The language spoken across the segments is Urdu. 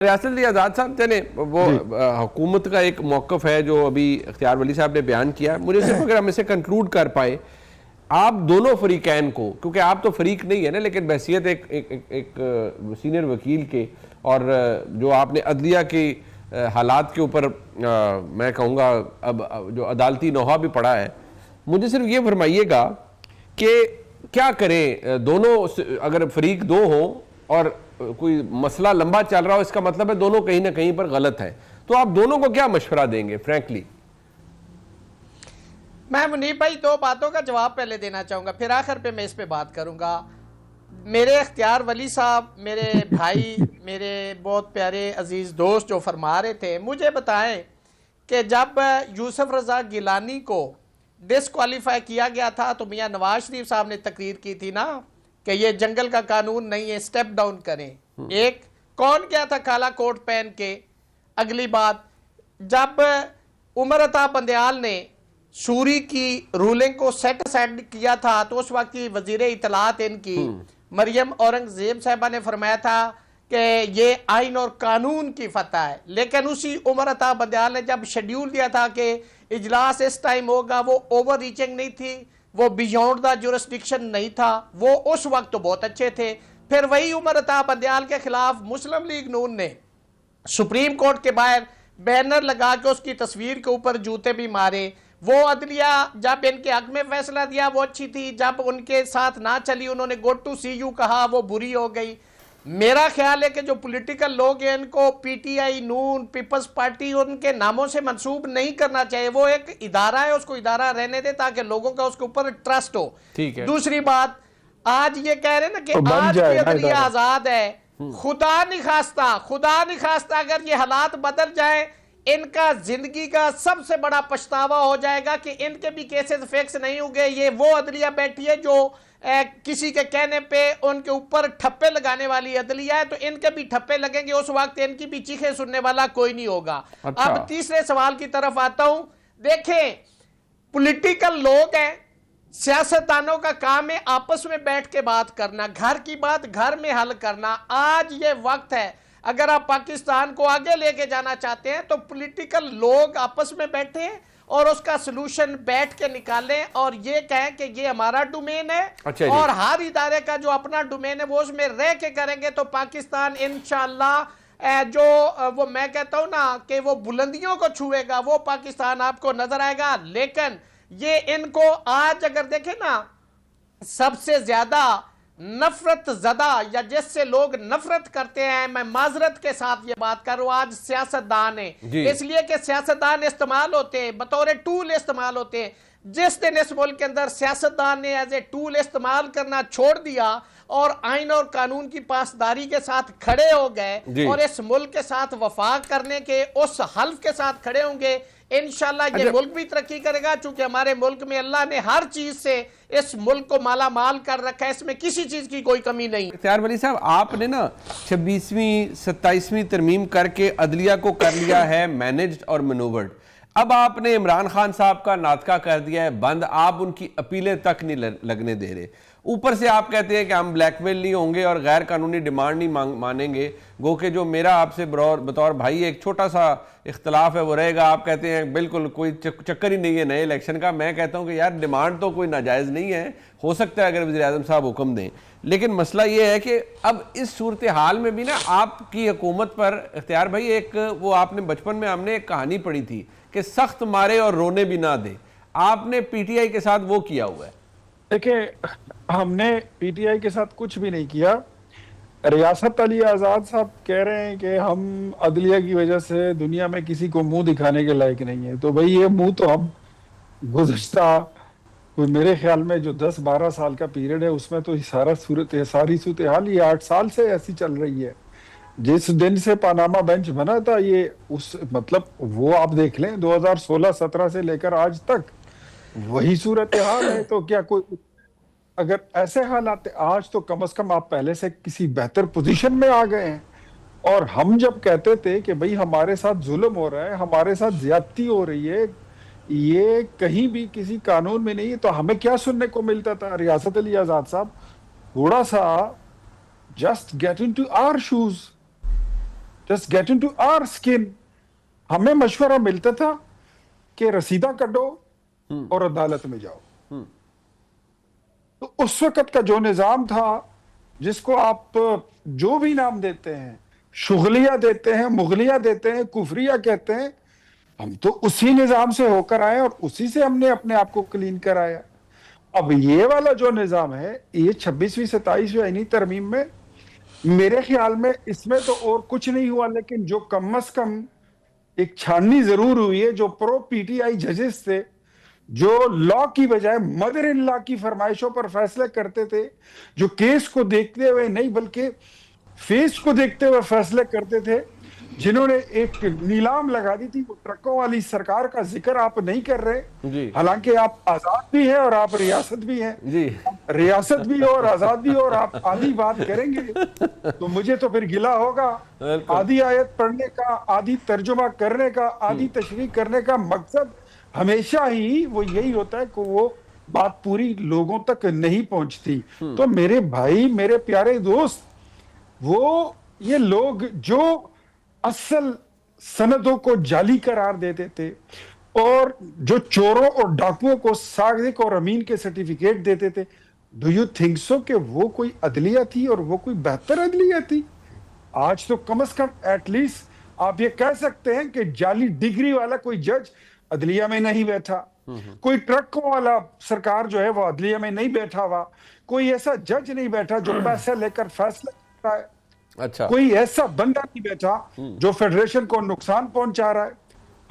ریاست علی آزاد صاحب چلیں وہ حکومت کا ایک موقف ہے جو ابھی اختیار ولی صاحب نے بیان کیا. مجھے صرف اگر ہم اسے کنکلوڈ کر پائے آپ دونوں فریقین کو, کیونکہ آپ تو فریق نہیں ہے نا, لیکن بحیثیت ایک سینئر وکیل کے, اور جو آپ نے عدلیہ کی حالات کے اوپر میں کہوں گا اب جو عدالتی نوحہ بھی پڑھا ہے, مجھے صرف یہ فرمائیے گا کہ کیا کریں دونوں, اگر فریق دو ہوں اور کوئی مسئلہ لمبا چل رہا ہو, اس کا مطلب ہے دونوں کہیں نہ کہیں پر غلط ہیں, تو آپ دونوں کو کیا مشورہ دیں گے فرینکلی؟ میں منیب بھائی دو باتوں کا جواب پہلے دینا چاہوں گا, پھر آخر پہ میں اس پہ بات کروں گا. میرے اختیار ولی صاحب, میرے بھائی, میرے بہت پیارے عزیز دوست جو فرما رہے تھے, مجھے بتائیں کہ جب یوسف رضا گیلانی کو ڈسکوالیفائی کیا گیا تھا تو میاں نواز شریف صاحب نے تقریر کی تھی نا کہ یہ جنگل کا قانون نہیں ہے, سٹیپ ڈاؤن کریں. ایک کون کیا تھا کالا کوٹ پہن کے؟ اگلی بات, جب عمر عطا بندیال نے سوری کی رولنگ کو سیٹ اسائڈ کیا تھا تو اس وقت کی وزیر اطلاعات ان کی مریم اورنگزیب صاحبہ نے فرمایا تھا کہ یہ آئین اور قانون کی فتح ہے, لیکن اسی عمر عطا بندیال نے جب شیڈیول دیا تھا کہ اجلاس اس ٹائم ہوگا, وہ اوور ریچنگ نہیں تھی, وہ بیونڈ دا جورسڈکشن نہیں تھا, وہ اس وقت تو بہت اچھے تھے. پھر وہی عمر عطا بندیال کے خلاف مسلم لیگ نون نے سپریم کورٹ کے باہر بینر لگا کے اس کی تصویر کے اوپر جوتے بھی مارے. وہ عدلیہ جب ان کے حق میں فیصلہ دیا وہ اچھی تھی, جب ان کے ساتھ نہ چلی انہوں نے گو ٹو سی یو کہا وہ بری ہو گئی. میرا خیال ہے کہ جو پولیٹیکل لوگ ہیں ان کو پی ٹی آئی, نون, پیپلز پارٹی ان کے ناموں سے منسوب نہیں کرنا چاہیے. وہ ایک ادارہ ہے, اس کو ادارہ رہنے دے تاکہ لوگوں کا اس کے اوپر ٹرسٹ ہو. دوسری بات, آج یہ کہہ رہے ہیں نا کہ آج کی عدلیہ آزاد ہے, خدا نہیں خواستہ اگر یہ حالات بدل جائیں ان کا زندگی کا سب سے بڑا پچھتاوا ہو جائے گا کہ ان کے بھی کیسز فکس نہیں ہوں گے. یہ وہ عدلیہ بیٹھی ہے جو کسی کے کہنے پہ ان کے اوپر ٹھپے لگانے والی عدلیہ ہے, تو ان کے بھی ٹھپے لگیں گے, اس وقت ان کی بھی چیخیں سننے والا کوئی نہیں ہوگا. اب تیسرے سوال کی طرف آتا ہوں. دیکھیں پولیٹیکل لوگ ہیں, سیاستدانوں کا کام ہے آپس میں بیٹھ کے بات کرنا, گھر کی بات گھر میں حل کرنا. آج یہ وقت ہے, اگر آپ پاکستان کو آگے لے کے جانا چاہتے ہیں تو پولیٹیکل لوگ آپس میں بیٹھیں اور اس کا سلوشن بیٹھ کے نکالیں, اور یہ کہیں کہ یہ ہمارا ڈومین ہے اور ہر ادارے کا جو اپنا ڈومین ہے وہ اس میں رہ کے کریں گے تو پاکستان انشاءاللہ جو وہ میں کہتا ہوں نا کہ وہ بلندیوں کو چھوئے گا, وہ پاکستان آپ کو نظر آئے گا. لیکن یہ ان کو آج اگر دیکھیں نا, سب سے زیادہ نفرت زدہ یا جس سے لوگ نفرت کرتے ہیں, میں معذرت کے ساتھ یہ بات کر رہا ہوں, آج سیاستدان ہیں. اس لیے کہ سیاستدان استعمال ہوتے ہیں, بطور ٹول استعمال ہوتے ہیں. جس دن اس ملک کے اندر سیاستدان نے ایز اے ٹول استعمال کرنا چھوڑ دیا اور آئین اور قانون کی پاسداری کے ساتھ کھڑے ہو گئے اور اس ملک کے ساتھ وفا کرنے کے اس حلف کے ساتھ کھڑے ہوں گے, انشاءاللہ یہ ملک بھی ترقی کرے گا. چونکہ ہمارے ملک میں اللہ نے ہر چیز سے اس ملک کو مالا مال کر رکھا ہے, اس میں کسی چیز کی کوئی کمی نہیں. اختیار ولی صاحب, آپ نے نا 26ویں 27ویں ترمیم کر کے عدلیہ کو کر لیا ہے مینجڈ اور منوورڈ. اب آپ نے عمران خان صاحب کا ناطقہ کر دیا ہے بند, آپ ان کی اپیلیں تک نہیں لگنے دے رہے. اوپر سے آپ کہتے ہیں کہ ہم بلیک میل نہیں ہوں گے اور غیر قانونی ڈیمانڈ نہیں مانیں گے. گو کہ جو میرا آپ سے بطور بھائی ایک چھوٹا سا اختلاف ہے وہ رہے گا. آپ کہتے ہیں بالکل کوئی چکر ہی نہیں ہے نئے الیکشن کا. میں کہتا ہوں کہ یار ڈیمانڈ تو کوئی ناجائز نہیں ہے, ہو سکتا ہے اگر وزیر اعظم صاحب حکم دیں, لیکن مسئلہ یہ ہے کہ اب اس صورتحال میں بھی نا آپ کی حکومت پر اختیار بھائی ایک وہ آپ نے بچپن میں ہم نے ایک کہانی پڑھی تھی کہ سخت مارے اور رونے بھی نہ دے. آپ نے پی ٹی آئی کے ساتھ وہ کیا ہوا ہے. دیکھیں, ہم نے پی ٹی آئی کے ساتھ کچھ بھی نہیں کیا. ریاست علی آزاد صاحب کہہ رہے ہیں کہ ہم عدلیہ کی وجہ سے دنیا میں کسی کو منہ دکھانے کے لائق نہیں ہے. تو بھئی یہ منہ تو ہم گزشتہ میرے خیال میں جو 10-12 سال کا پیریڈ ہے اس میں تو ساری صورتحال یہ 8 سال سے ایسی چل رہی ہے. جس دن سے پاناما بینچ بنا تھا یہ اس مطلب وہ آپ دیکھ لیں 2016-17 سے لے کر آج تک وہی صورتحال ہے. تو کیا کوئی اگر ایسے حالات آج تو کم از کم آپ پہلے سے کسی بہتر پوزیشن میں آ گئے ہیں. اور ہم جب کہتے تھے کہ بھئی ہمارے ساتھ ظلم ہو رہا ہے, ہمارے ساتھ زیادتی ہو رہی ہے, یہ کہیں بھی کسی قانون میں نہیں ہے, تو ہمیں کیا سننے کو ملتا تھا؟ ریاست علی آزاد صاحب تھوڑا سا just get into our shoes. just get into our skin. ہمیں مشورہ ملتا تھا کہ رسیدہ کٹو اور عدالت میں جاؤ. تو اس وقت کا جو نظام تھا, جس کو آپ جو بھی نام دیتے ہیں, شغلیہ دیتے ہیں, مغلیہ دیتے ہیں, کفریہ کہتے ہیں, ہم تو اسی نظام سے ہو کر آئے اور اسی سے ہم نے اپنے آپ کو کلین کرایا. اب یہ والا جو نظام ہے, یہ 26ویں 27ویں آئینی ترمیم میں میرے خیال میں اس میں تو اور کچھ نہیں ہوا, لیکن جو کم از کم ایک چھاننی ضرور ہوئی ہے. جو پرو پی ٹی آئی ججز تھے, جو لا کی بجائے مدر ان لا کی فرمائشوں پر فیصلے کرتے تھے, جو کیس کو دیکھتے ہوئے نہیں بلکہ فیس کو دیکھتے ہوئے فیصلے کرتے تھے, جنہوں نے ایک نیلام لگا دی تھی. وہ ٹرکوں والی سرکار کا ذکر آپ نہیں کر رہے, جی حالانکہ آپ آزاد بھی ہیں اور آپ ریاست بھی ہیں. جی ریاست بھی ہو اور آزاد بھی ہو, اور آپ آدھی بات کریں گے تو مجھے تو پھر گلہ ہوگا. آدھی آیت پڑھنے کا, آدھی ترجمہ کرنے کا, آدھی تشریح کرنے کا مقصد ہمیشہ ہی وہ یہی ہوتا ہے کہ وہ بات پوری لوگوں تک نہیں پہنچتی. تو میرے بھائی, میرے پیارے دوست, وہ یہ لوگ جو اصل سندوں کو جعلی قرار دیتے تھے اور جو چوروں اور ڈاکوؤں کو صادق اور امین کے سرٹیفکیٹ دیتے تھے, ڈو یو تھنک سو کہ وہ کوئی عدلیہ تھی اور وہ کوئی بہتر عدلیہ تھی؟ آج تو کم از کم ایٹ لیسٹ آپ یہ کہہ سکتے ہیں کہ جعلی ڈگری والا کوئی جج عدلیہ میں نہیں بیٹھا, کوئی ٹرکوں والا سرکار جو ہے وہ عدلیہ میں نہیں بیٹھا ہوا, کوئی ایسا جج نہیں بیٹھا جو پیسے لے کر فیصلہ کرتا ہے, اچھا کوئی ایسا بندہ نہیں بیٹھا جو فیڈریشن کو نقصان پہنچا رہا ہے.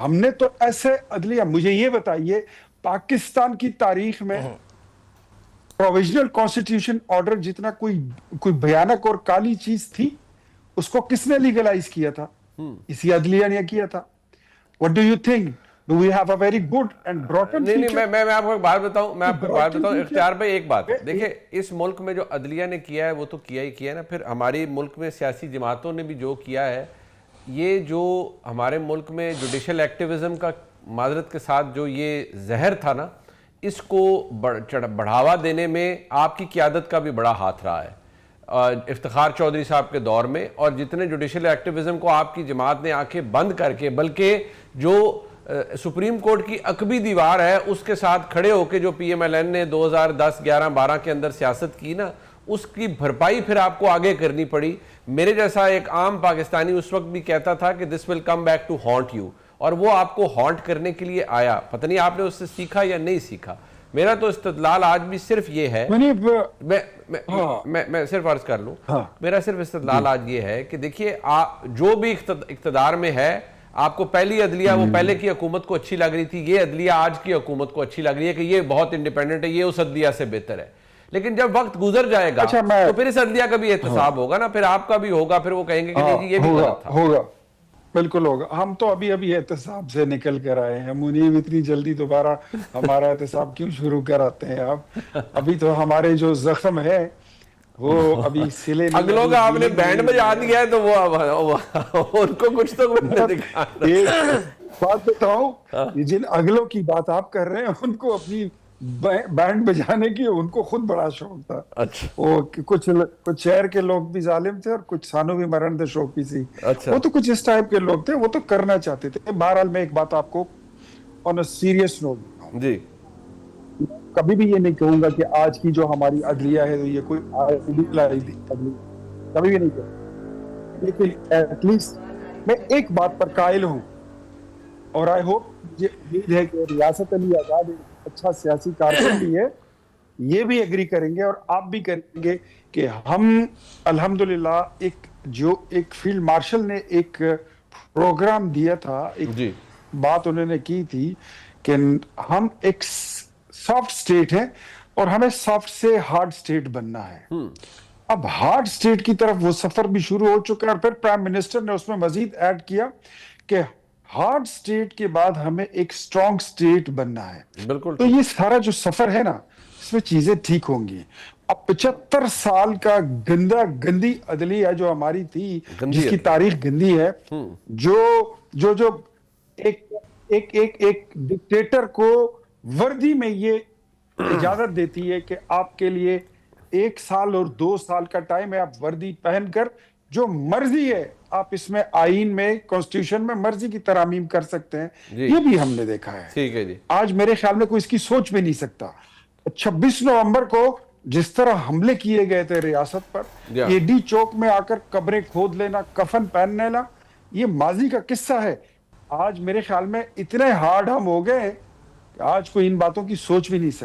ہم نے تو ایسے عدلیہ, مجھے یہ بتائیے پاکستان کی تاریخ میں پروویژنل کانسٹیٹیوشن آرڈر جتنا کوئی بھیانک اور کالی چیز تھی, اس کو کس نے لیگلائز کیا تھا؟ اسی عدلیہ نے کیا تھا. What do you think? Do we have a very good and broken نہیں future? میں آپ کو ایک بات بتاؤں, اختیار بھائی ایک بات دیکھیں, اس ملک میں جو عدلیہ نے کیا ہے وہ تو کیا ہی کیا ہے نا. پھر ہماری ملک میں سیاسی جماعتوں نے بھی جو کیا ہے, یہ جو ہمارے ملک میں جوڈیشل ایکٹیوزم کا معذرت کے ساتھ جو یہ زہر تھا نا, اس کو بڑھاوا دینے میں آپ کی قیادت کا بھی بڑا ہاتھ رہا ہے افتخار چودھری صاحب کے دور میں. اور جتنے جوڈیشل ایکٹیوزم کو آپ کی جماعت نے آنکھیں بند کر کے, بلکہ جو سپریم کورٹ کی عقبی دیوار ہے اس کے ساتھ کھڑے ہو کے جو پی ایم ایل این نے 2010 11 12 کے اندر سیاست کی نا, اس کی بھرپائی پھر آپ کو آگے کرنی پڑی. میرے جیسا ایک عام پاکستانی اس وقت بھی کہتا تھا کہ this will come back to haunt you, اور وہ آپ کو ہانٹ کرنے کے لیے آیا. پتہ نہیں آپ نے اس سے سیکھا یا نہیں سیکھا. میرا تو استدلال آج بھی صرف یہ ہے, میں صرف عرض کر لوں, میرا صرف استدلال آج یہ ہے کہ دیکھیے جو بھی اقتدار میں ہے, آپ کو پہلی عدلیہ وہ پہلے کی حکومت کو اچھی لگ رہی تھی, یہ عدلیہ آج کی حکومت کو اچھی لگ رہی ہے کہ یہ بہت انڈیپینڈنٹ ہے, یہ اس عدلیہ سے بہتر ہے. لیکن جب وقت گزر جائے گا تو پھر اس عدلیہ کا بھی احتساب ہوگا نا, پھر آپ کا بھی ہوگا, پھر وہ کہیں گے کہ نہیں یہ بھی غلط تھا. ہوگا, بالکل ہوگا. ہم تو ابھی احتساب سے نکل کر آئے ہیں. منیب اتنی جلدی دوبارہ ہمارا احتساب کیوں شروع کراتے ہیں آپ؟ ابھی تو ہمارے جو زخم ہے وہ ابھی سلے نہیں. اگلوں کا آپ نے بینڈ بجا دیا ہے تو وہ ان کو کچھ تو ایک بات بتاؤں, جن اگلوں کی بات آپ کر رہے ہیں ان کو اپنی بینڈ بجانے کی ان کو خود بڑا شوق تھا. وہ کچھ شہر کے لوگ بھی ظالم تھے اور کچھ سانو بھی مرند شوقی سی, وہ تو کچھ اس ٹائپ کے لوگ تھے, وہ تو کرنا چاہتے تھے. بہرحال میں ایک بات آپ کو آن اے سیریس نوٹ, جی کبھی بھی یہ نہیں کہوں گا کہ آج کی جو ہماری عدلیہ ہے یہ کوئی کبھی بھی نہیں کہوں, لیکن ایٹ لیسٹ میں ایک بات پر قائل ہوں, اور آئی ہوپ یہ امید ہے کہ ریاست علی آزاد اچھا سیاسی کارکن بھی ہے, یہ بھی ایگری کریں گے اور آپ بھی کریں گے کہ ہم الحمدللہ ایک فیلڈ مارشل نے ایک پروگرام دیا تھا, ایک بات انہوں نے کی تھی کہ ہم ایک سافٹ سٹیٹ ہیں اور ہمیں سافٹ سے ہارڈ سٹیٹ بننا ہے. اب ہارڈ سٹیٹ کی طرف وہ سفر بھی شروع ہو چکا ہے, اور پھر پرائم منسٹر نے اس میں مزید ایڈ کیا کہ ہارڈ سٹیٹ کے بعد ہمیں ایک سٹرونگ سٹیٹ بننا ہے. بالکل. تو یہ سارا جو سفر ہے نا, اس میں چیزیں ٹھیک ہوں گی. اب 75 سال کا گندی عدلیہ جو ہماری تھی, جس کی تاریخ گندی ہے, جو ایک ڈکٹیٹر کو وردی میں یہ اجازت دیتی ہے کہ آپ کے لیے 1 سال اور 2 سال کا ٹائم ہے, آپ وردی پہن کر جو مرضی ہے آپ اس میں آئین میں کانسٹیٹیوشن میں مرضی کی ترامیم کر سکتے ہیں. جی. یہ بھی ہم نے دیکھا ہے. ٹھیک ہے جی. آج میرے خیال میں کوئی اس کی سوچ بھی نہیں سکتا. 26 نومبر کو جس طرح حملے کیے گئے تھے ریاست پر, Yeah. اے ڈی چوک میں آ کر قبریں کھود لینا, کفن پہن لینا, یہ ماضی کا قصہ ہے. آج میرے خیال میں اتنے ہارڈ ہم ہو گئے کہ آج کوئی ان باتوں کی سوچ بھی نہیں سکتا.